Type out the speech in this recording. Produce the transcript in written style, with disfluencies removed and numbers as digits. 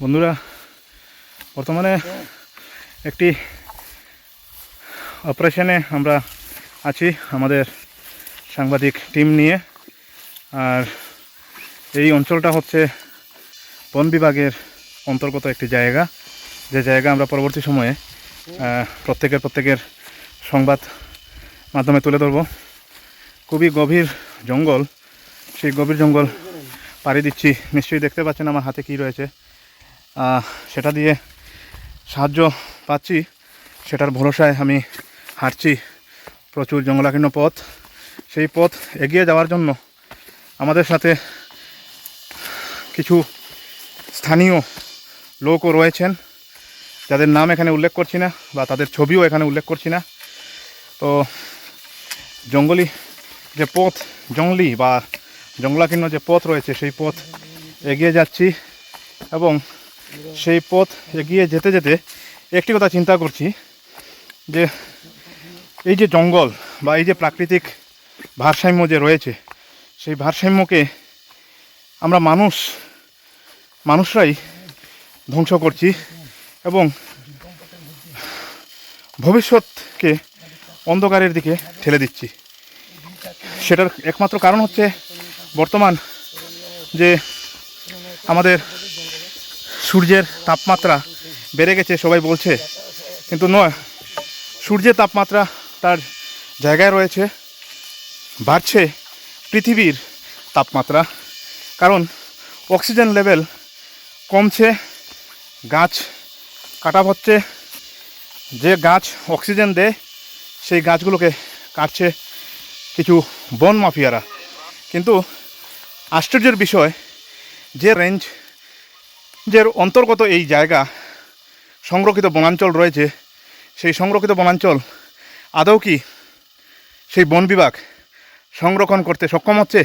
বন্ধুরা, বর্তমানে একটি অপারেশনে আমরা আছি আমাদের সাংবাদিক টিম নিয়ে। আর এই অঞ্চলটা হচ্ছে বন বিভাগের অন্তর্গত একটি জায়গা, যে জায়গা আমরা পরবর্তী সময়ে প্রত্যেকের সংবাদ মাধ্যমে তুলে ধরব। খুবই গভীর জঙ্গল, সেই গভীর জঙ্গল পাড়ি দিচ্ছি। নিশ্চয়ই দেখতে পাচ্ছেন আমার হাতে কী রয়েছে, সেটা দিয়ে সাহায্য পাচ্ছি, সেটার ভরসায় আমি হাঁটছি। প্রচুর জঙ্গলাকীর্ণ পথ, সেই পথ এগিয়ে যাওয়ার জন্য আমাদের সাথে কিছু স্থানীয় লোকও রয়েছেন, যাদের নাম এখানে উল্লেখ করছি না বা তাদের ছবিও এখানে উল্লেখ করছি না। তো জঙ্গলি যে পথ, জঙ্গলি বা জঙ্গলাকীর্ণ যে পথ রয়েছে, সেই পথ এগিয়ে যাচ্ছি এবং সেই পথ এগিয়ে যেতে যেতে একটি কথা চিন্তা করছি যে এই যে জঙ্গল বা এই যে প্রাকৃতিক ভারসাম্য যে রয়েছে, সেই ভারসাম্যকে আমরা মানুষরাই ধ্বংস করছি এবং ভবিষ্যৎকে অন্ধকারের দিকে ঠেলে দিচ্ছি। সেটার একমাত্র কারণ হচ্ছে বর্তমান যে আমাদের সূর্যের তাপমাত্রা বেড়ে গেছে সবাই বলছে, কিন্তু নয়, সূর্যের তাপমাত্রা তার জায়গায় রয়েছে, বাড়ছে পৃথিবীর তাপমাত্রা। কারণ অক্সিজেন লেভেল কমছে, গাছ কাটা হচ্ছে, যে গাছ অক্সিজেন দেয় সেই গাছগুলোকে কাটছে কিছু বন মাফিয়ারা। কিন্তু আশ্চর্যের বিষয়, যে রেঞ্জ যে অন্তর্গত এই জায়গা সংরক্ষিত বনাঞ্চল রয়েছে, সেই সংরক্ষিত বনাঞ্চল আদৌ কি সেই বন বিভাগ সংরক্ষণ করতে সক্ষম হচ্ছে?